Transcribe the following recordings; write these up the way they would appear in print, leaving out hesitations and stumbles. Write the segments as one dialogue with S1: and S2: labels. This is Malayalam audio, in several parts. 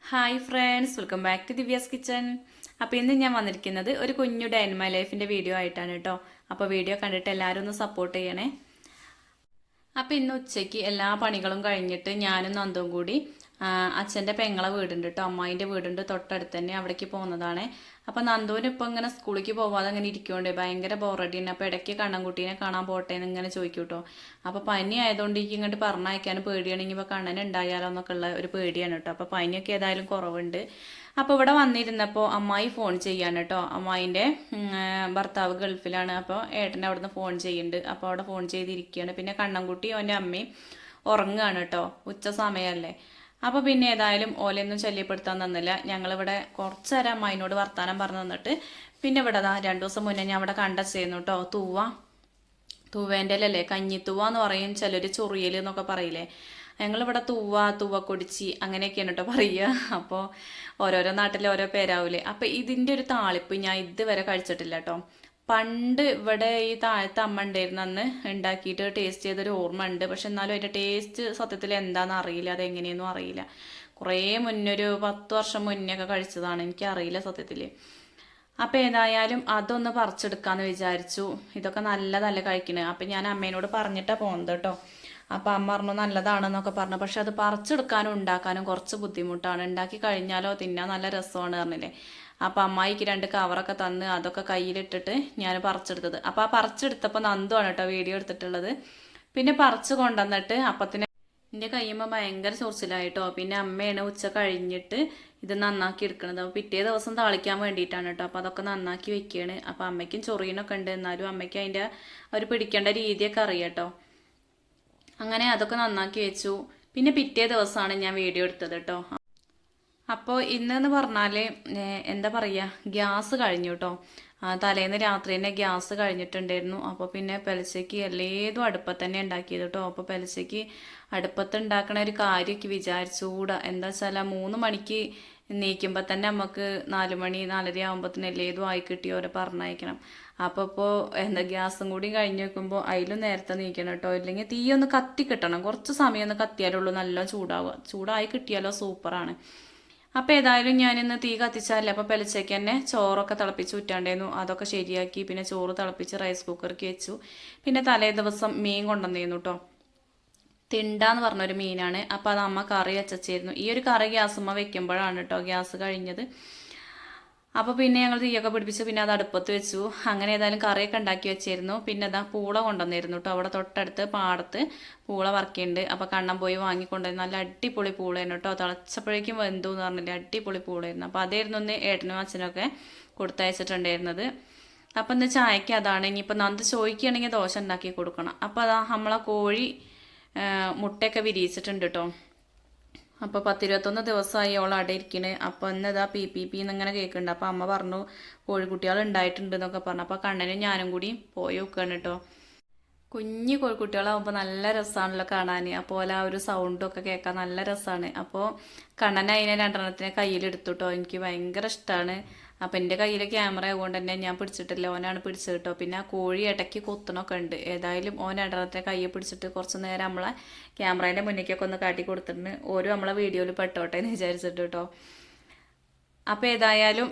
S1: Hi friends, welcome back to Divya's kitchen. അപ്പോൾ ഇന്ന് ഞാൻ വന്നിരിക്കുന്നത് ഒരു കുഞ്ഞു ഡേ ഇൻ മൈ ലൈഫിൻ്റെ വീഡിയോ ആയിട്ടാണ് കേട്ടോ. അപ്പോൾ വീഡിയോ കണ്ടിട്ട് എല്ലാവരും ഒന്ന് സപ്പോർട്ട് ചെയ്യണേ. അപ്പോൾ ഇന്ന് ഉച്ചയ്ക്ക് എല്ലാ പണികളും കഴിഞ്ഞിട്ട് ഞാനും നന്ദും കൂടി അച്ഛൻ്റെ പെങ്ങളെ വീടുണ്ട് കേട്ടോ, അമ്മായിൻ്റെ വീടുണ്ട് തൊട്ടടുത്ത് തന്നെ, അവിടേക്ക് പോകുന്നതാണ്. അപ്പോൾ നന്ദുവിന് ഇപ്പോൾ ഇങ്ങനെ സ്കൂളിലേക്ക് പോവാതെ അങ്ങനെ ഇരിക്കുകൊണ്ട് ഭയങ്കര ബോറടി തന്നെ. അപ്പോൾ ഇടയ്ക്ക് കണ്ണൻകുട്ടീനെ കാണാൻ പോട്ടെ എന്ന് ഇങ്ങനെ ചോദിക്കും കേട്ടോ. അപ്പോൾ പനി ആയതുകൊണ്ട് എനിക്ക് ഇങ്ങോട്ട് പറഞ്ഞയക്കാൻ പേടിയാണെങ്കിൽ ഇപ്പോൾ കണ്ണൻ ഉണ്ടായാലോ എന്നൊക്കെ ഉള്ള ഒരു പേടിയാണ് കേട്ടോ. അപ്പോൾ പനിയൊക്കെ ഏതായാലും കുറവുണ്ട്. അപ്പോൾ ഇവിടെ വന്നിരുന്നപ്പോൾ അമ്മായി ഫോൺ ചെയ്യാണ് കേട്ടോ. അമ്മായിൻ്റെ ഭർത്താവ് ഗൾഫിലാണ്. അപ്പോൾ ഏട്ടൻ്റെ അവിടുന്ന് ഫോൺ ചെയ്യുന്നുണ്ട്. അപ്പോൾ അവിടെ ഫോൺ ചെയ്തിരിക്കുകയാണ്. പിന്നെ കണ്ണൻകുട്ടിയും അവൻ്റെ അമ്മയും ഉറങ്ങുകയാണ് കേട്ടോ, ഉച്ച സമയമല്ലേ. അപ്പോൾ പിന്നെ ഏതായാലും ഓലയൊന്നും ശല്യപ്പെടുത്താൻ തന്നില്ല. ഞങ്ങളിവിടെ കുറച്ച് നേരം അമ്മായിനോട് വർത്താനം പറഞ്ഞു തന്നിട്ട് പിന്നെ ഇവിടെ 2 ദിവസം മുന്നേ ഞാൻ ഇവിടെ കണ്ടുവച്ചിരുന്നു കേട്ടോ, തൂവേൻ്റെ അല്ലേ, കഞ്ഞിത്തൂവ എന്ന് പറയും ചിലർ, ചൊറിയൽ എന്നൊക്കെ പറയില്ലേ. ഞങ്ങളിവിടെ തൂവക്കൊടിച്ചി അങ്ങനെയൊക്കെയാണ് കേട്ടോ പറയുക. അപ്പോൾ ഓരോരോ നാട്ടിലെ ഓരോ പേരാവൂലേ. അപ്പോൾ ഇതിൻ്റെ ഒരു താളിപ്പ് ഞാൻ ഇതുവരെ കഴിച്ചിട്ടില്ല കേട്ടോ. പണ്ട് ഇവിടെ ഈ താഴത്തെ അമ്മ ഉണ്ടായിരുന്നു, അന്ന് ഉണ്ടാക്കിയിട്ട് ടേസ്റ്റ് ചെയ്തൊരു ഓർമ്മ ഉണ്ട്. പക്ഷെ എന്നാലും അതിൻ്റെ ടേസ്റ്റ് സത്യത്തിൽ എന്താണെന്ന് അറിയില്ല, അതെങ്ങനെയൊന്നും അറിയില്ല. കുറേ മുന്നേ ഒരു 10 വർഷം മുന്നേ ഒക്കെ കഴിച്ചതാണ്, എനിക്കറിയില്ല സത്യത്തിൽ. അപ്പോൾ ഏതായാലും അതൊന്ന് പറിച്ചെടുക്കാമെന്ന് വിചാരിച്ചു. ഇതൊക്കെ നല്ലതല്ല കഴിക്കണേ. അപ്പം ഞാൻ അമ്മേനോട് പറഞ്ഞിട്ടാണ് പോകുന്നത് കേട്ടോ. അപ്പം അമ്മ പറഞ്ഞു നല്ലതാണെന്നൊക്കെ പറഞ്ഞു. പക്ഷെ അത് പറിച്ചെടുക്കാനും ഉണ്ടാക്കാനും കുറച്ച് ബുദ്ധിമുട്ടാണ്. ഉണ്ടാക്കി കഴിഞ്ഞാലോ തിന്നാൻ നല്ല രസമാണ് പറഞ്ഞില്ലേ. അപ്പം അമ്മായിക്ക് 2 കവറൊക്കെ തന്ന് അതൊക്കെ കയ്യിലിട്ടിട്ട് ഞാൻ പറിച്ചെടുത്തത്. അപ്പോൾ ആ പറിച്ചെടുത്തപ്പോൾ നന്ദുവാണ് കേട്ടോ വീഡിയോ എടുത്തിട്ടുള്ളത്. പിന്നെ പറിച്ച് കൊണ്ടുവന്നിട്ട് അപ്പത്തിന് എൻ്റെ കയ്യുമ്പോൾ ഭയങ്കര ചൊറിച്ചിലായിട്ടോ. പിന്നെ അമ്മയാണ് ഉച്ച കഴിഞ്ഞിട്ട് ഇത് നന്നാക്കി എടുക്കണത്. അപ്പോൾ പിറ്റേ ദിവസം താളിക്കാൻ വേണ്ടിയിട്ടാണ് കേട്ടോ. അപ്പോൾ അതൊക്കെ നന്നാക്കി വെക്കുകയാണ്. അപ്പോൾ അമ്മയ്ക്കും ചൊറിയനൊക്കെ ഉണ്ട്, എന്നാലും അമ്മയ്ക്ക് അതിൻ്റെ ഒരു പിടിക്കേണ്ട രീതിയൊക്കെ അറിയാം കേട്ടോ. അങ്ങനെ അതൊക്കെ നന്നാക്കി വെച്ചു. പിന്നെ പിറ്റേ ദിവസമാണ് ഞാൻ വീഡിയോ എടുത്തത് കേട്ടോ. അപ്പോൾ ഇന്നെന്ന് പറഞ്ഞാൽ എന്താ പറയുക, ഗ്യാസ് കഴിഞ്ഞു കേട്ടോ. തലേന്ന് രാത്രി തന്നെ ഗ്യാസ് കഴിഞ്ഞിട്ടുണ്ടായിരുന്നു. അപ്പോൾ പിന്നെ പെലച്ചയ്ക്ക് എല്ലേതും അടുപ്പത്ത് തന്നെ ഉണ്ടാക്കിയത് കേട്ടോ. അപ്പോൾ പെലച്ചയ്ക്ക് അടുപ്പത്ത് ഉണ്ടാക്കണ ഒരു കാര്യമൊക്കെ വിചാരിച്ചുകൂടാ. എന്താ വെച്ചാൽ 3 മണിക്ക് നീക്കുമ്പോൾ തന്നെ നമുക്ക് 4 മണി 4:30 ആകുമ്പോഴത്തേന് എല്ലേതും ആയി കിട്ടിയോരെ പറഞ്ഞയക്കണം. അപ്പോൾ എന്താ ഗ്യാസും കൂടി കഴിഞ്ഞ് വെക്കുമ്പോൾ അതിലും നേരത്തെ നീക്കണം കേട്ടോ. ഇല്ലെങ്കിൽ തീ ഒന്ന് കത്തി കിട്ടണം, കുറച്ച് സമയം ഒന്ന് കത്തിയാലുള്ളൂ നല്ല ചൂടാവുക. ചൂടായി കിട്ടിയാലോ സൂപ്പറാണ്. അപ്പോൾ ഏതായാലും ഞാനിന്ന് തീ കത്തിച്ചാലേ. അപ്പോൾ പെലച്ചയ്ക്ക് തന്നെ ചോറൊക്കെ തിളപ്പിച്ച് ഊറ്റാണ്ടായിരുന്നു, അതൊക്കെ ശരിയാക്കി. പിന്നെ ചോറ് തിളപ്പിച്ച് റൈസ് കുക്കർക്ക് വെച്ചു. പിന്നെ തലേ ദിവസം മീൻ കൊണ്ടുവന്നിരുന്നു കേട്ടോ. തിണ്ടാന്ന് പറഞ്ഞൊരു മീനാണ്. അപ്പോൾ അത് അമ്മ കറി വെച്ചായിരുന്നു. ഈ ഒരു കറി ഗ്യാസുമ്മ വെക്കുമ്പോഴാണ് കേട്ടോ ഗ്യാസ് കഴിഞ്ഞത്. അപ്പോൾ പിന്നെ ഞങ്ങൾ തീയൊക്കെ പിടിപ്പിച്ച് പിന്നെ അത് അടുപ്പത്ത് വെച്ചു. അങ്ങനെ ഏതായാലും കറിയൊക്കെ ഉണ്ടാക്കി വെച്ചിരുന്നു. പിന്നെ അതാ പൂള കൊണ്ടുവന്നിരുന്നു കേട്ടോ. അവിടെ തൊട്ടടുത്ത് പാടത്ത് പൂള വറക്കുന്നുണ്ട്. അപ്പോൾ കണ്ണൻ പോയി വാങ്ങിക്കൊണ്ടുവരുന്നു. നല്ല അടിപൊളി പൂളയായിരുന്നു കേട്ടോ. തിളച്ചപ്പോഴേക്കും വെന്തു എന്ന് പറഞ്ഞില്ലേ, അടിപൊളി പൂളയായിരുന്നു. അപ്പോൾ അതായിരുന്നു ഒന്ന് ഏട്ടനും അച്ഛനൊക്കെ കൊടുത്തയച്ചിട്ടുണ്ടായിരുന്നത്. അപ്പോൾ ഇന്ന് ചായക്ക് അതാണ്. ഇനിയിപ്പോൾ നന്ദി ചോദിക്കുകയാണെങ്കിൽ ദോശ ഉണ്ടാക്കി കൊടുക്കണം. അപ്പോൾ അതാ നമ്മളെ കോഴി മുട്ടയൊക്കെ വിരിയിച്ചിട്ടുണ്ട് കേട്ടോ. അപ്പോൾ 10-21 ദിവസമായി അവൾ അവിടെ ഇരിക്കുന്നത്. അപ്പോൾ ഇന്ന് ഇതാ പി എന്നിങ്ങനെ കേൾക്കുന്നുണ്ട്. അപ്പോൾ അമ്മ പറഞ്ഞു കോഴിക്കുട്ടികൾ ഉണ്ടായിട്ടുണ്ട് എന്നൊക്കെ പറഞ്ഞു. അപ്പോൾ കണ്ണനും ഞാനും കൂടി പോയി നോക്കുകയാണ് കേട്ടോ. കുഞ്ഞു കോഴിക്കുട്ടികളാകുമ്പോൾ നല്ല രസമാണല്ലോ കാണാൻ. അപ്പോൾ ആ ഒരു സൗണ്ടൊക്കെ കേൾക്കാൻ നല്ല രസമാണ്. അപ്പോൾ കണ്ണൻ അതിനെ 2 കയ്യിലെടുത്തു കേട്ടോ. എനിക്ക് ഭയങ്കര ഇഷ്ടമാണ്. അപ്പം എൻ്റെ കയ്യിൽ ക്യാമറ ആയതുകൊണ്ട് തന്നെ ഞാൻ പിടിച്ചിട്ടില്ല, ഓനാണ് പിടിച്ചത് കേട്ടോ. പിന്നെ ആ കോഴി ഇടയ്ക്ക് കൊത്തണമൊക്കെ ഉണ്ട്. ഏതായാലും ഓൻ 2 കയ്യെ പിടിച്ചിട്ട് കുറച്ച് നേരം നമ്മളെ ക്യാമറേൻ്റെ മുന്നിലേക്കൊക്കെ ഒന്ന് കാട്ടി കൊടുത്തിട്ടുണ്ട്. ഓരോ നമ്മളെ വീഡിയോയിൽ പെട്ടോട്ടെ എന്ന് വിചാരിച്ചിട്ട് കേട്ടോ. അപ്പോൾ ഏതായാലും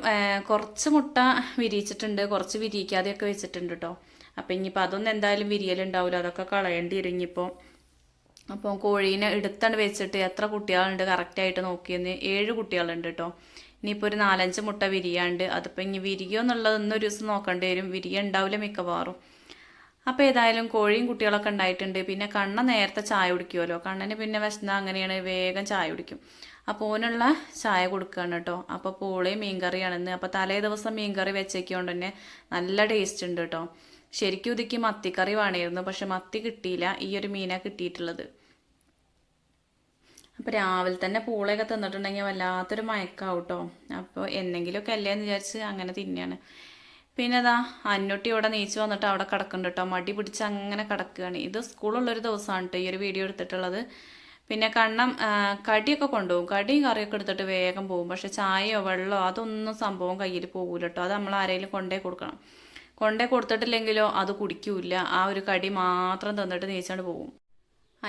S1: കുറച്ച് മുട്ട വിരിയിച്ചിട്ടുണ്ട്, കുറച്ച് വിരിയിക്കാതെയൊക്കെ വെച്ചിട്ടുണ്ട് കേട്ടോ. അപ്പം ഇനിയിപ്പോൾ അതൊന്നും എന്തായാലും വിരിയലുണ്ടാവില്ല, അതൊക്കെ കളയേണ്ടി വരും ഇനിയിപ്പോൾ. അപ്പോൾ കോഴീനെ എടുത്താണ് വെച്ചിട്ട് എത്ര കുട്ടികളുണ്ട് കറക്റ്റായിട്ട് നോക്കിയെന്ന് 7 കുട്ടികളുണ്ട് കേട്ടോ. ഇനിയിപ്പോൾ ഒരു 4-5 മുട്ട വിരിയാണ്ട്. അതിപ്പോൾ ഇനി വിരിയോ എന്നുള്ളത് ഇന്നൊരു ദിവസം നോക്കേണ്ടി വരും. വിരിയ ഉണ്ടാവില്ല മിക്കവാറും. അപ്പോൾ ഏതായാലും കോഴിയും കുട്ടികളൊക്കെ ഉണ്ടായിട്ടുണ്ട്. പിന്നെ കണ്ണ നേരത്തെ ചായ കുടിക്കുമല്ലോ. കണ്ണന് പിന്നെ വിശന്നാൽ അങ്ങനെയാണ്, വേഗം ചായ കുടിക്കും. അപ്പോൾ ഓനുള്ള ചായ കൊടുക്കുകയാണ് കേട്ടോ. അപ്പോൾ പൂളയും മീൻകറിയാണെന്ന്. അപ്പോൾ തലേ ദിവസം മീൻകറി വെച്ചേക്കൊണ്ട് തന്നെ നല്ല ടേസ്റ്റ് ഉണ്ട് കേട്ടോ. ശരിക്കും ഇതിക്ക് മത്തിക്കറി വേണമായിരുന്നു, പക്ഷെ മത്തി കിട്ടിയില്ല. ഈ ഒരു മീനാണ് കിട്ടിയിട്ടുള്ളത്. അപ്പോൾ രാവിലെ തന്നെ പൂളയൊക്കെ തിന്നിട്ടുണ്ടെങ്കിൽ വല്ലാത്തൊരു മയക്കാവും കേട്ടോ. അപ്പോൾ എന്തെങ്കിലുമൊക്കെ അല്ലേന്ന് വിചാരിച്ച് അങ്ങനെ തിന്നെയാണ്. പിന്നെ അതാ അന്നൊട്ടി ഇവിടെ നീച്ച് വന്നിട്ട് അവിടെ കിടക്കുന്നുണ്ട് കേട്ടോ. മടി പിടിച്ച് അങ്ങനെ കിടക്കുകയാണ്. ഇത് സ്കൂളുള്ളൊരു ദിവസമാണ് കേട്ടോ ഈ ഒരു വീഡിയോ എടുത്തിട്ടുള്ളത്. പിന്നെ കണ്ണം കടിയൊക്കെ കൊണ്ടുപോകും, കടിയും കറിയൊക്കെ എടുത്തിട്ട് വേഗം പോകും. പക്ഷെ ചായയോ വെള്ളമോ അതൊന്നും സംഭവം കയ്യിൽ പോകില്ല കേട്ടോ. അത് നമ്മൾ ആരെങ്കിലും കൊണ്ടേ കൊടുക്കണം. കൊണ്ടേ കൊടുത്തിട്ടില്ലെങ്കിലോ അത് കുടിക്കൂല. ആ ഒരു കടി മാത്രം തന്നിട്ട് നീച്ചാണ്ട് പോകും.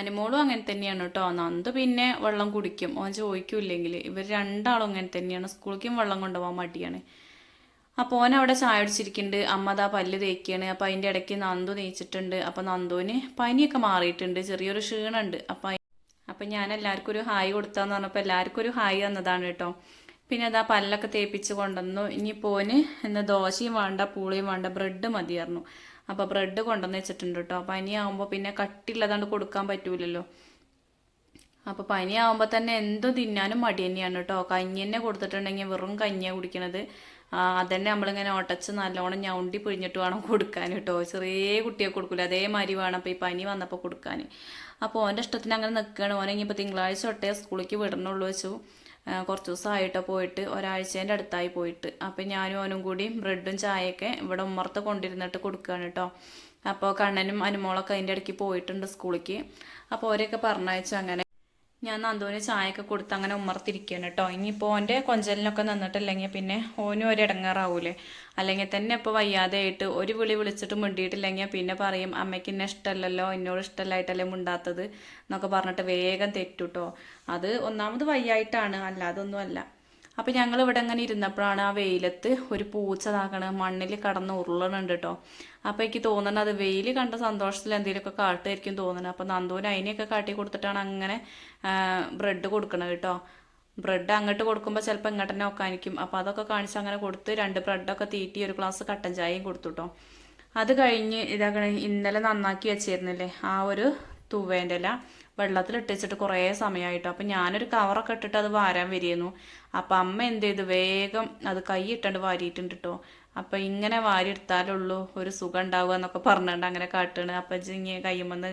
S1: അനുമോളും അങ്ങനെ തന്നെയാണ് കേട്ടോ. നന്ദു പിന്നെ വെള്ളം കുടിക്കും, ഓൻ ചോദിക്കൂല്ലെങ്കിൽ. ഇവർ രണ്ടാളും അങ്ങനെ തന്നെയാണ്, സ്കൂളിലേക്കും വെള്ളം കൊണ്ടുപോകാൻ മടിയാണ്. അപ്പോൾ ഓൻ അവിടെ ചായ കുടിച്ചിരിക്കുന്നുണ്ട്, അമ്മ ദാ പല്ല് തേക്കുകയാണ്. അപ്പോൾ അതിൻ്റെ ഇടയ്ക്ക് നന്ദു നീച്ചിട്ടുണ്ട്. അപ്പോൾ നന്ദുവിന് പനിയൊക്കെ മാറിയിട്ടുണ്ട്, ചെറിയൊരു ക്ഷീണമുണ്ട്. അപ്പം ഞാൻ എല്ലാവർക്കും ഒരു ഹായ് കൊടുത്താന്ന് പറഞ്ഞപ്പോൾ എല്ലാവർക്കും ഒരു ഹായ് തന്നതാണ് കേട്ടോ. പിന്നെ അതാ പല്ലൊക്കെ തേപ്പിച്ച് കൊണ്ടുവന്നു. ഇനി പോന് ഇന്ന് ദോശയും വേണ്ട പൂളിയും വേണ്ട, ബ്രെഡ് മതിയായിരുന്നു. അപ്പോൾ ബ്രെഡ് കൊണ്ടുവന്ന് വെച്ചിട്ടുണ്ട് കേട്ടോ. പനിയാകുമ്പോൾ പിന്നെ കട്ടിയുള്ളതാണ്ട് കൊടുക്കാൻ പറ്റൂലല്ലോ. അപ്പോൾ പനിയാകുമ്പോൾ തന്നെ എന്തും തിന്നാനും മടി തന്നെയാണ് കേട്ടോ. കഞ്ഞി തന്നെ കൊടുത്തിട്ടുണ്ടെങ്കിൽ വെറും കഞ്ഞിയാണ് കുടിക്കണത്. അതന്നെ നമ്മളിങ്ങനെ ഒട്ടച്ച് നല്ലോണം ഞൗണ്ടി പിഴിഞ്ഞിട്ട് വേണം കൊടുക്കാൻ കേട്ടോ. ചെറിയ കുട്ടിയെ കൊടുക്കില്ല, അതേമാതിരി വേണം അപ്പോൾ ഈ പനി വന്നപ്പോൾ കൊടുക്കാൻ. അപ്പോൾ ഓൻ്റെ ഇഷ്ടത്തിന് അങ്ങനെ നിൽക്കുകയാണ്. ഓനെ ഇനിയിപ്പോൾ തിങ്കളാഴ്ച തൊട്ടേ സ്കൂളിലേക്ക് വിടണുള്ളൂ വെച്ചു. കുറച്ച് ദിവസമായിട്ടോ പോയിട്ട്, ഒരാഴ്ചേൻ്റെ അടുത്തായി പോയിട്ട്. അപ്പം ഞാനും ഓനും കൂടി ബ്രെഡും ചായയൊക്കെ ഇവിടെ ഉമ്മർത്ത് കൊണ്ടിരുന്നിട്ട് കൊടുക്കുകയാണ് കേട്ടോ. അപ്പോൾ കണ്ണനും അനുമോളൊക്കെ അതിൻ്റെ ഇടയ്ക്ക് പോയിട്ടുണ്ട് സ്കൂളിലേക്ക്. അപ്പോൾ അവരെയൊക്കെ പറഞ്ഞയച്ചു. അങ്ങനെ ഞാൻ നന്ദുവിന് ചായയൊക്കെ കൊടുത്ത് അങ്ങനെ ഉമ്മർത്തിരിക്കുകയാണ് കേട്ടോ. ഇനിയിപ്പോൾ ഓൻ്റെ കൊഞ്ചലിനൊക്കെ നിന്നിട്ടില്ലെങ്കിൽ പിന്നെ ഓനും ഒരു ഇടങ്ങാറാവൂലേ. അല്ലെങ്കിൽ തന്നെ ഇപ്പോൾ വയ്യാതെ ആയിട്ട് ഒരു വിളി വിളിച്ചിട്ട് മിണ്ടിയിട്ടില്ലെങ്കിൽ പിന്നെ പറയും അമ്മയ്ക്ക് എന്നെ ഇഷ്ടമല്ലല്ലോ, എന്നോട് ഇഷ്ടമല്ലായിട്ടല്ലേ മിണ്ടാത്തത് എന്നൊക്കെ പറഞ്ഞിട്ട് വേഗം തെറ്റുട്ടോ. അത് ഒന്നാമത് വയ്യായിട്ടാണ്, അല്ലാതൊന്നുമല്ല. അപ്പം ഞങ്ങൾ ഇവിടെ ഇങ്ങനെ ഇരുന്നപ്പോഴാണ് ആ വെയിലത്ത് ഒരു പൂച്ച താക്കണ മണ്ണിൽ കടന്ന് ഉരുളണുണ്ട് കേട്ടോ. അപ്പോൾ എനിക്ക് തോന്നുന്നത് അത് വെയിൽ കണ്ട സന്തോഷത്തിൽ എന്തെങ്കിലുമൊക്കെ കാട്ടുമായിരിക്കും തോന്നുന്നത്. അപ്പോൾ നന്ദുവിന് അതിനെയൊക്കെ കാട്ടി കൊടുത്തിട്ടാണ് അങ്ങനെ ബ്രെഡ് കൊടുക്കണത് കേട്ടോ. ബ്രെഡ് അങ്ങോട്ട് കൊടുക്കുമ്പോൾ ചിലപ്പോൾ ഇങ്ങോട്ട് തന്നെ ഒക്കാനിക്കും. അപ്പോൾ അതൊക്കെ കാണിച്ച് അങ്ങനെ കൊടുത്ത് 2 ബ്രെഡൊക്കെ തീറ്റി ഒരു ഗ്ലാസ് കട്ടൻ ചായയും കൊടുത്തു കേട്ടോ. അത് കഴിഞ്ഞ് ഇതാക്കണ ഇന്നലെ നന്നാക്കി വെച്ചിരുന്നില്ലേ ആ ഒരു തുവേൻ്റെ ഇല വെള്ളത്തിലിട്ട് വെച്ചിട്ട് കുറേ സമയമായിട്ടോ. അപ്പം ഞാനൊരു കവറൊക്കെ ഇട്ടിട്ട് അത് വാരാൻ വരികയായിരുന്നു. അപ്പം അമ്മ എന്ത് ചെയ്തു, വേഗം അത് കൈ ഇട്ടണ്ട് വാരിയിട്ടുണ്ട് കേട്ടോ. അപ്പം ഇങ്ങനെ വാരിയെടുത്താലുള്ളൂ ഒരു സുഖം ഉണ്ടാവുക എന്നൊക്കെ പറഞ്ഞിട്ടുണ്ട് അങ്ങനെ കാട്ടുകയാണ്. അപ്പം ഇങ്ങനെ കയ്യുമെന്ന്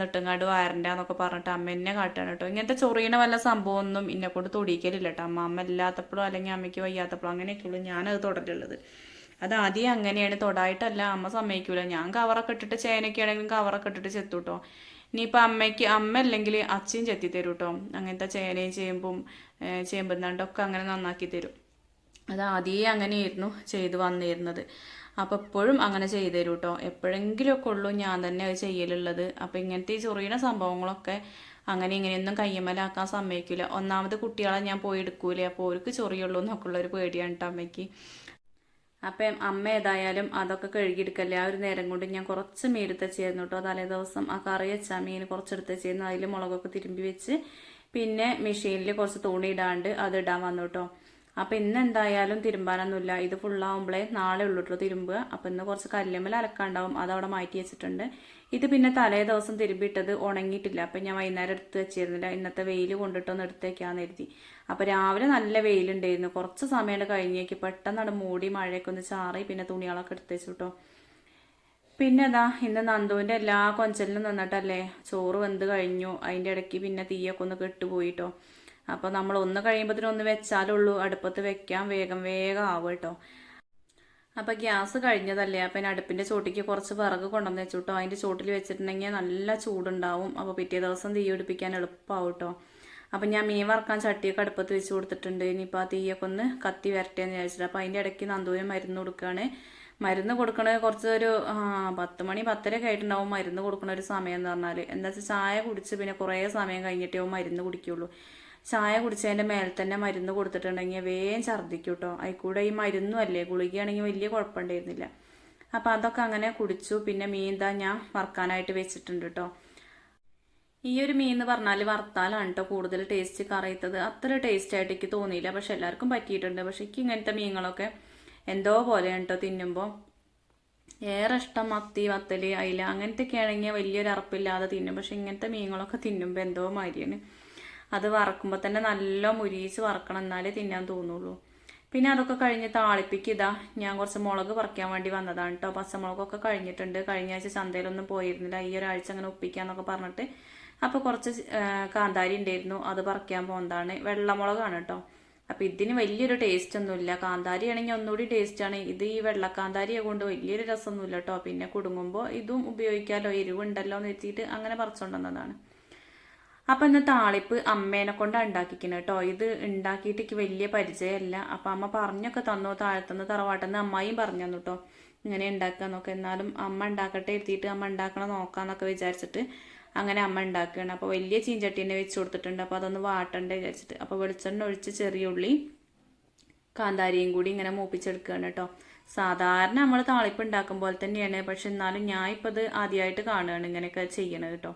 S1: നിട്ടുങ്ങാണ്ട് വാരണ്ടെന്നൊക്കെ പറഞ്ഞിട്ട് അമ്മ എന്നെ കാട്ടുകയാണ് കേട്ടോ. ഇങ്ങനത്തെ ചൊറിയണ വല്ല സംഭവമൊന്നും എന്നെ കൊണ്ട് തൊടിക്കലില്ല കേട്ടോ. അമ്മ ഇല്ലാത്തപ്പോഴോ അല്ലെങ്കിൽ അമ്മയ്ക്ക് വയ്യാത്തപ്പോഴോ അങ്ങനെയൊക്കെയുള്ളൂ ഞാനത് തൊടലുള്ളത്. അത് ആദ്യം അങ്ങനെയാണ്, തൊടായിട്ടല്ല, അമ്മ സമ്മതിക്കൂല. ഞാൻ കവറൊക്കെ ഇട്ടിട്ട് ചേനയൊക്കെ ആണെങ്കിലും കവറൊക്കെ ഇട്ടിട്ട് ചെത്തു കേട്ടോ. ഇനിയിപ്പോൾ അമ്മ അല്ലെങ്കിൽ അച്ഛയും ചെത്തി തരും കേട്ടോ. അങ്ങനത്തെ ചേനയും ചേമ്പും തണ്ടൊക്കെ അങ്ങനെ നന്നാക്കി തരും. അത് ആദ്യമേ അങ്ങനെയായിരുന്നു ചെയ്ത് വന്നിരുന്നത്. അപ്പോൾ എപ്പോഴും അങ്ങനെ ചെയ്തു തരും കേട്ടോ. എപ്പോഴെങ്കിലുമൊക്കെ ഉള്ളൂ ഞാൻ തന്നെ അത് ചെയ്യലുള്ളത്. അപ്പോൾ ഇങ്ങനത്തെ ഈ ചെറിയ സംഭവങ്ങളൊക്കെ അങ്ങനെ ഇങ്ങനെയൊന്നും കയ്യമ്മലാക്കാൻ സമ്മതിക്കില്ല. ഒന്നാമത് കുട്ടികളെ ഞാൻ പോയി എടുക്കൂലേ, അപ്പോൾ അവർക്ക് ചൊറിയുള്ളൂ എന്നൊക്കെ ഉള്ളൊരു പേടിയാണ് കേട്ടോ അമ്മയ്ക്ക്. അപ്പം അമ്മ ഏതായാലും അതൊക്കെ കഴുകിയെടുക്കല്ലേ. ആ ഒരു നേരം കൊണ്ട് ഞാൻ കുറച്ച് മീനെടുത്ത് വെച്ചായിരുന്നു കേട്ടോ. തലേ ദിവസം ആ കറി വെച്ചാൽ മീൻ കുറച്ചെടുത്ത് വെച്ചിരുന്നു. അതിൽ മുളകൊക്കെ തിരുമ്പി വെച്ച് പിന്നെ മെഷീനിൽ കുറച്ച് തുണി ഇടാണ്ട് അത് ഇടാൻ വന്നു കേട്ടോ. അപ്പം ഇന്ന് എന്തായാലും തിരുമ്പാനൊന്നുമില്ല, ഇത് ഫുള്ളാവുമ്പോഴേ നാളെ ഉള്ളൂ കേട്ടോ തിരുമ്പുക. അപ്പം ഇന്ന് കുറച്ച് കല്ലുമ്മൽ അലക്കാണ്ടാവും, അതവിടെ മാറ്റി വെച്ചിട്ടുണ്ട്. ഇത് പിന്നെ തലേ ദിവസം തിരുമ്പിയിട്ടത് ഉണങ്ങിയിട്ടില്ല. അപ്പം ഞാൻ വൈകുന്നേരം എടുത്ത് വെച്ചിരുന്നില്ല, ഇന്നത്തെ വെയിൽ കൊണ്ടിട്ടൊന്ന് എടുത്ത് വെക്കാമെന്ന് കരുതി. അപ്പം രാവിലെ നല്ല വെയിലുണ്ടായിരുന്നു. കുറച്ച് സമയം കഴിഞ്ഞേക്ക് പെട്ടെന്ന് മൂടി മഴയൊക്കെ ഒന്ന് ചാറി പിന്നെ തുണികളൊക്കെ എടുത്ത് വെച്ചു കേട്ടോ. പിന്നെ അതാ ഇന്ന് നന്ദുവിൻ്റെ എല്ലാ കൊഞ്ചലിനും നിന്നിട്ടല്ലേ ചോറ് വെന്ത് കഴിഞ്ഞു. അതിൻ്റെ ഇടയ്ക്ക് പിന്നെ തീയൊക്കെ ഒന്ന് കെട്ടുപോയിട്ടോ. അപ്പോൾ നമ്മൾ ഒന്ന് കഴിയുമ്പോഴത്തേനും ഒന്ന് വെച്ചാലുള്ളൂ അടുപ്പത്ത് വെക്കാൻ വേഗം ആവും കേട്ടോ. അപ്പോൾ ഗ്യാസ് കഴിഞ്ഞതല്ലേ, അപ്പം അടുപ്പിൻ്റെ ചോട്ടിക്ക് കുറച്ച് വിറക് കൊണ്ടുവന്ന് വെച്ചു കേട്ടോ. അതിൻ്റെ ചോട്ടിൽ വെച്ചിട്ടുണ്ടെങ്കിൽ നല്ല ചൂടുണ്ടാവും. അപ്പോൾ പിറ്റേ ദിവസം തീ പിടിപ്പിക്കാൻ എളുപ്പമാവും കേട്ടോ. അപ്പം ഞാൻ മീൻ വറക്കാൻ ചട്ടിയൊക്കെ അടുപ്പത്ത് വെച്ച് കൊടുത്തിട്ടുണ്ട്. ഇനിയിപ്പോൾ ആ തീയൊക്കെ ഒന്ന് കത്തി വരട്ടേന്ന് വിചാരിച്ചിട്ട്. അപ്പോൾ അതിൻ്റെ ഇടയ്ക്ക് നന്ദുവിന് മരുന്ന് കൊടുക്കുകയാണ്. മരുന്ന് കൊടുക്കണത് കുറച്ച് ഒരു 10 മണി 10:30 ആയിട്ടുണ്ടാവും മരുന്ന് കൊടുക്കണ ഒരു സമയം എന്ന് പറഞ്ഞാൽ. എന്താ വെച്ചാൽ ചായ കുടിച്ച് പിന്നെ കുറേ സമയം കഴിഞ്ഞിട്ടേ മരുന്ന് കുടിക്കുള്ളൂ. ചായ കുടിച്ചതിൻ്റെ മേലെ തന്നെ മരുന്ന് കൊടുത്തിട്ടുണ്ടെങ്കിൽ വേഗം ഛർദ്ദിക്കും കേട്ടോ. അതിൽക്കൂടെ ഈ മരുന്നും അല്ലേ, ഗുളികയാണെങ്കിൽ വലിയ കുഴപ്പമുണ്ടായിരുന്നില്ല. അപ്പം അതൊക്കെ അങ്ങനെ കുടിച്ചു. പിന്നെ മീൻ ഞാൻ വറുക്കാനായിട്ട് വെച്ചിട്ടുണ്ട് കേട്ടോ. ഈ ഒരു മീൻ എന്ന് പറഞ്ഞാൽ വറുത്താലാണ് കേട്ടോ കൂടുതൽ ടേസ്റ്റ്. കറിയത്തത് അത്ര ടേസ്റ്റ് ആയിട്ട് എനിക്ക് തോന്നിയില്ല, പക്ഷെ എല്ലാവർക്കും പറ്റിയിട്ടുണ്ട്. പക്ഷെ എനിക്ക് ഇങ്ങനത്തെ മീനുകളൊക്കെ എന്തോ പോലെയാണ് കേട്ടോ തിന്നുമ്പോൾ. ഏറെ ഇഷ്ടം മത്തി, വത്തല്, അയില അങ്ങനത്തെയൊക്കെ ആണെങ്കിൽ വലിയൊരു അറപ്പില്ലാതെ തിന്നും. പക്ഷെ ഇങ്ങനത്തെ മീനുകളൊക്കെ തിന്നുമ്പോൾ എന്തോ മാതിരിയാണ്. അത് വറക്കുമ്പോൾ തന്നെ നല്ല മുരിച്ച് വറക്കണം, എന്നാലേ തിന്നാൻ തോന്നുള്ളൂ. പിന്നെ അതൊക്കെ കഴിഞ്ഞ് താളിപ്പിക്ക് ഇതാ ഞാൻ കുറച്ച് മുളക് പറിക്കാൻ വേണ്ടി വന്നതാണ് കേട്ടോ. പച്ചമുളകൊക്കെ കഴിഞ്ഞിട്ടുണ്ട്. കഴിഞ്ഞ ആഴ്ച ചന്തയിലൊന്നും പോയിരുന്നില്ല, ഈ ഒരാഴ്ച അങ്ങനെ ഒപ്പിക്കാന്നൊക്കെ പറഞ്ഞിട്ട്. അപ്പോൾ കുറച്ച് കാന്താരി ഉണ്ടായിരുന്നു, അത് പറിക്കാൻ പോകുന്നതാണ്. വെള്ളമുളകാണ് കേട്ടോ. അപ്പോൾ ഇതിന് വലിയൊരു ടേസ്റ്റ് ഒന്നുമില്ല. കാന്താരി ആണെങ്കിൽ ഒന്നുകൂടി ടേസ്റ്റാണ്. ഇത് ഈ വെള്ളക്കാന്താരിയെ കൊണ്ട് വലിയൊരു രസമൊന്നുമില്ല കേട്ടോ. പിന്നെ കുടുങ്ങുമ്പോൾ ഇതും ഉപയോഗിക്കാമല്ലോ, എരിവുണ്ടല്ലോ എന്ന് വെച്ചിട്ട് അങ്ങനെ പറിച്ചുകൊണ്ടുവന്നതാണ്. അപ്പം ഇന്ന് താളിപ്പ് അമ്മേനെ കൊണ്ടാണ് ഉണ്ടാക്കിക്കുന്നത് കേട്ടോ. ഇത് ഉണ്ടാക്കിയിട്ട് എനിക്ക് വലിയ പരിചയമല്ല. അപ്പം അമ്മ പറഞ്ഞൊക്കെ തന്നു, താഴത്തുനിന്ന് തറവാട്ടെന്ന് അമ്മായിയും പറഞ്ഞു തന്നു കേട്ടോ ഇങ്ങനെ ഉണ്ടാക്കാന്നൊക്കെ. എന്നാലും അമ്മ ഉണ്ടാക്കട്ടെ എത്തിയിട്ട് അമ്മ ഉണ്ടാക്കണം നോക്കാന്നൊക്കെ വിചാരിച്ചിട്ട് അങ്ങനെ അമ്മ ഉണ്ടാക്കുകയാണ്. അപ്പോൾ വലിയ ചീഞ്ചട്ടി തന്നെ വെച്ച് കൊടുത്തിട്ടുണ്ട്. അപ്പോൾ അതൊന്ന് വാട്ടണ്ടേ വിചാരിച്ചിട്ട്. അപ്പോൾ വെളിച്ചെണ്ണ ഒഴിച്ച് ചെറിയ ഉള്ളി കാന്താരിയും കൂടി ഇങ്ങനെ മൂപ്പിച്ചെടുക്കുകയാണ് കേട്ടോ. സാധാരണ നമ്മൾ താളിപ്പ് ഉണ്ടാക്കും പോലെ തന്നെയാണ്. പക്ഷെ എന്നാലും ഞാൻ ഇപ്പോൾ ഇത് ആദ്യമായിട്ട് കാണുകയാണ് ഇങ്ങനെയൊക്കെ ചെയ്യണത് കേട്ടോ.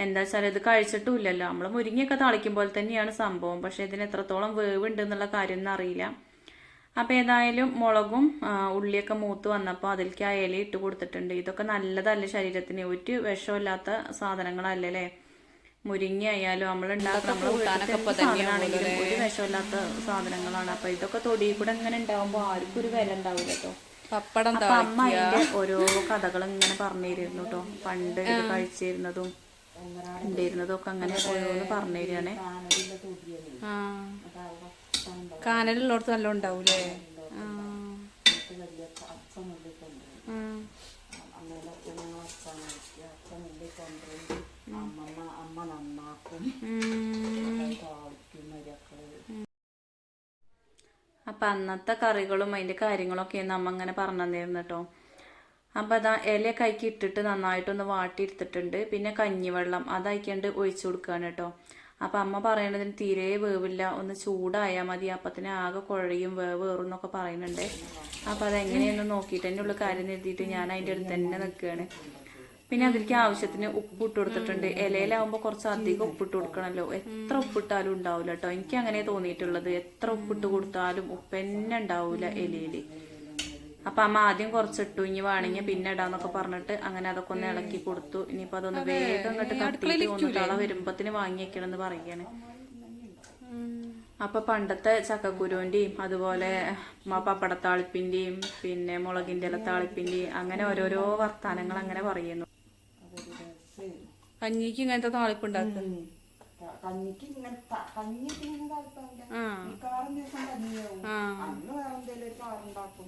S1: എന്താ വെച്ചാൽ ഇത് കഴിച്ചിട്ടുമില്ലല്ലോ. നമ്മൾ മുരിങ്ങയൊക്കെ താളിക്കും പോലെ തന്നെയാണ് സംഭവം. പക്ഷെ ഇതിന് എത്രത്തോളം വേവ് ഉണ്ട് എന്നുള്ള കാര്യമൊന്നും അറിയില്ല. അപ്പോൾ ഏതായാലും മുളകും ഉള്ളിയൊക്കെ മൂത്ത് വന്നപ്പോൾ അതിലേക്ക് ആ ഇല ഇട്ട് കൊടുത്തിട്ടുണ്ട്. ഇതൊക്കെ നല്ലതല്ല ശരീരത്തിന്, ഒരു വിഷമില്ലാത്ത സാധനങ്ങളല്ലേ. മുരിങ്ങ ആയാലും നമ്മൾ സാധനമാണെങ്കിലും ഒരു വിഷമില്ലാത്ത സാധനങ്ങളാണ്. അപ്പോൾ ഇതൊക്കെ തൊടിയിൽ കൂടെ ഇങ്ങനെ ഉണ്ടാകുമ്പോൾ ആർക്കും ഒരു വില ഉണ്ടാവില്ല കേട്ടോ. അപ്പൊ അമ്മ അതിന്റെ ഓരോ കഥകൾ ഇങ്ങനെ പറഞ്ഞു തരുന്നു കേട്ടോ. പണ്ട് ഇത് കഴിച്ചിരുന്നതും ഉണ്ടായിരുന്നതും ഒക്കെ അങ്ങനെ ഓരോന്ന് പറഞ്ഞു തരികയാണേ.
S2: കാനലുള്ളടത്ത് നല്ല ഉണ്ടാവൂലേ?
S1: അപ്പൊ അന്നത്തെ കറികളും അതിന്റെ കാര്യങ്ങളൊക്കെ അമ്മ അങ്ങനെ പറഞ്ഞു തന്നിരുന്നു കേട്ടോ. അപ്പോൾ അതാ ഇലയൊക്കെ അയക്കി ഇട്ടിട്ട് നന്നായിട്ടൊന്ന് വാട്ടിയെടുത്തിട്ടുണ്ട്. പിന്നെ കഞ്ഞിവെള്ളം അതയക്കാണ്ട് ഒഴിച്ചു കൊടുക്കുകയാണ് കേട്ടോ. അപ്പം അമ്മ പറയണതിന് തീരെ വേവില്ല, ഒന്ന് ചൂടായാൽ മതി, അപ്പത്തിന് ആകെ കുഴയും വേറും എന്നൊക്കെ പറയുന്നുണ്ട്. അപ്പം അതെങ്ങനെയൊന്ന് നോക്കിയിട്ട് തന്നെ ഉള്ള കാര്യം എഴുതിയിട്ട് ഞാൻ അതിൻ്റെ അടുത്ത് തന്നെ നിൽക്കുകയാണ്. പിന്നെ അതിലേക്ക് ആവശ്യത്തിന് ഉപ്പ് ഇട്ട് കൊടുത്തിട്ടുണ്ട്. ഇലയിലാവുമ്പോൾ കുറച്ച് അധികം ഉപ്പിട്ട് കൊടുക്കണമല്ലോ. എത്ര ഉപ്പിട്ടാലും ഉണ്ടാവില്ല കേട്ടോ. എനിക്ക് അങ്ങനെ തോന്നിയിട്ടുള്ളത്. എത്ര ഉപ്പിട്ട് കൊടുത്താലും ഉപ്പ് തന്നെ ഉണ്ടാവില്ല ഇലയിൽ. അപ്പം അമ്മ ആദ്യം കുറച്ചിട്ടു, ഇനി വേണമെങ്കിൽ പിന്നെ ഇടാന്നൊക്കെ പറഞ്ഞിട്ട് അങ്ങനെ അതൊക്കെ ഒന്ന് ഇളക്കി കൊടുത്തു. ഇനിയിപ്പോൾ അതൊന്ന് വേഗം അങ്ങോട്ട് കത്തിയിട്ട് ഒന്ന് തള വരുമ്പത്തിന് വാങ്ങി വെക്കണമെന്ന് പറയുകയാണ്. അപ്പൊ പണ്ടത്തെ ചക്കക്കുരുവിൻ്റെയും അതുപോലെ പപ്പടത്താളിപ്പിൻ്റെയും പിന്നെ മുളകിൻ്റെ ഇലത്താളിപ്പിൻ്റെയും അങ്ങനെ ഓരോരോ വർത്താനങ്ങൾ അങ്ങനെ പറയുന്നു.
S2: കഞ്ഞിക്ക് ഇങ്ങനത്തെ താളിപ്പുണ്ടാക്കും.
S3: കഞ്ഞിക്ക് ഇങ്ങനെ കഞ്ഞിക്ക് ഇങ്ങനെ താല്പര്യം മിക്കവാറും ദിവസം കഞ്ഞിയാവും. അന്ന് വേറെ എന്തെങ്കിലും ഒരു കാറുണ്ടാക്കും.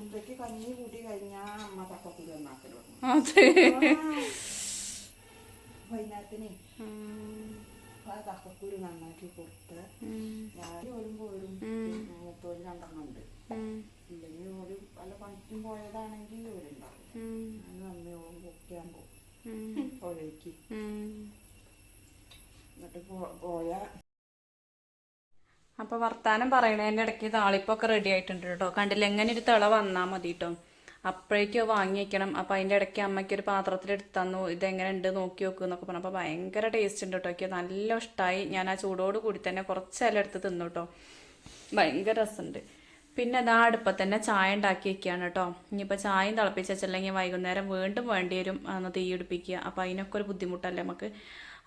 S3: ഉച്ചയ്ക്ക് കഞ്ഞി കൂട്ടി കഴിഞ്ഞാൽ അമ്മ ചക്കക്കുരു ഒന്നാക്കലോ. വൈകുന്നേരത്തിന് ചക്കക്കുരു നന്നാക്കി കൊടുത്ത് രാവിലെ വരുമ്പോഴും മൂത്തോല് രണ്ടെണ്ണം ഉണ്ട്. ഇല്ലെങ്കിൽ ഒരു പല പണിക്കും പോയതാണെങ്കിൽ ഒരുണ്ടാവും. ഞാൻ അമ്മയോടും കുക്കിയാൻ പോകും പുഴയ്ക്ക്.
S1: അപ്പൊ വർത്താനം പറയണതിന്റെ ഇടയ്ക്ക് താളിപ്പൊക്കെ റെഡി ആയിട്ടുണ്ട് കേട്ടോ. കണ്ടില്ല, എങ്ങനെ ഒരു തിള വന്നാൽ മതി കേട്ടോ. അപ്പോഴേക്കും വാങ്ങി വെക്കണം. അപ്പൊ അതിന്റെ ഇടയ്ക്ക് അമ്മയ്ക്ക് ഒരു പാത്രത്തിൽ എടുത്തു തന്നു. ഇതെങ്ങനെ ഉണ്ട് നോക്കി നോക്കൂ എന്നൊക്കെ പറഞ്ഞു. അപ്പൊ ഭയങ്കര ടേസ്റ്റ് ഉണ്ട് കേട്ടോ. എനിക്ക് നല്ല ഇഷ്ടമായി. ഞാൻ ആ ചൂടോട് കൂടി തന്നെ കുറച്ച് ഇല എടുത്ത് തിന്നു കേട്ടോ. ഭയങ്കര രസമുണ്ട്. പിന്നെ അതാ അടുപ്പത്ത് തന്നെ ചായ ഉണ്ടാക്കി വെക്കുകയാണ് കേട്ടോ. ഇനിയിപ്പോൾ ചായയും തിളപ്പിച്ച് വെച്ചില്ലെങ്കിൽ വൈകുന്നേരം വീണ്ടും വേണ്ടി വരും ഒന്ന് തീ പിടിപ്പിക്കുക. അപ്പോൾ അതിനൊക്കെ ഒരു ബുദ്ധിമുട്ടല്ലേ നമുക്ക്.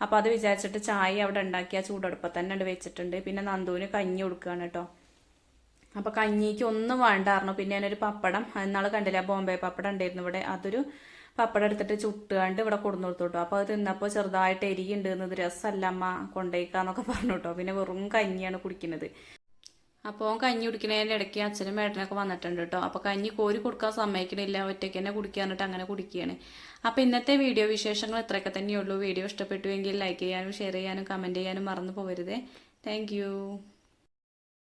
S1: അപ്പോൾ അത് വിചാരിച്ചിട്ട് ചായ അവിടെ ഉണ്ടാക്കി ആ ചൂടടുപ്പത്ത് തന്നെ ഉണ്ട് വെച്ചിട്ടുണ്ട്. പിന്നെ നന്ദുവിന് കഞ്ഞി കൊടുക്കുകയാണ് കേട്ടോ. അപ്പോൾ കഞ്ഞിക്ക് ഒന്നും വേണ്ടായിരുന്നു. പിന്നെ ഞാനൊരു പപ്പടം ഇന്നാൾ കണ്ടില്ല, ബോംബെ പപ്പടം ഉണ്ടായിരുന്നു ഇവിടെ. അതൊരു പപ്പടം എടുത്തിട്ട് ചുട്ടുകാണ്ട് ഇവിടെ കൊടുന്നു കൊടുത്തു കേട്ടോ. അപ്പോൾ അത് തിന്നപ്പോൾ ചെറുതായിട്ട് എരിയുണ്ട്, ഇത് രസമല്ല അമ്മ കൊണ്ടേക്കാന്നൊക്കെ പറഞ്ഞു കേട്ടോ. പിന്നെ വെറും കഞ്ഞിയാണ് കുടിക്കുന്നത്. അപ്പോൾ കഞ്ഞി കുടിക്കുന്നതിൻ്റെ ഇടയ്ക്ക് അച്ഛനും ഏട്ടനൊക്കെ വന്നിട്ടുണ്ട് കേട്ടോ. അപ്പോൾ കഞ്ഞി കോരി കൊടുക്കാൻ സമ്മതിക്കണില്ല, ഒറ്റയ്ക്ക് തന്നെ കുടിക്കാനിട്ട് അങ്ങനെ കുടിക്കുകയാണ്. അപ്പോൾ ഇന്നത്തെ വീഡിയോ വിശേഷങ്ങൾ ഇത്രയൊക്കെ തന്നെയുള്ളൂ. വീഡിയോ ഇഷ്ടപ്പെട്ടുവെങ്കിൽ ലൈക്ക് ചെയ്യാനും ഷെയർ ചെയ്യാനും കമൻറ്റ് ചെയ്യാനും മറന്നു പോകരുതേ. താങ്ക്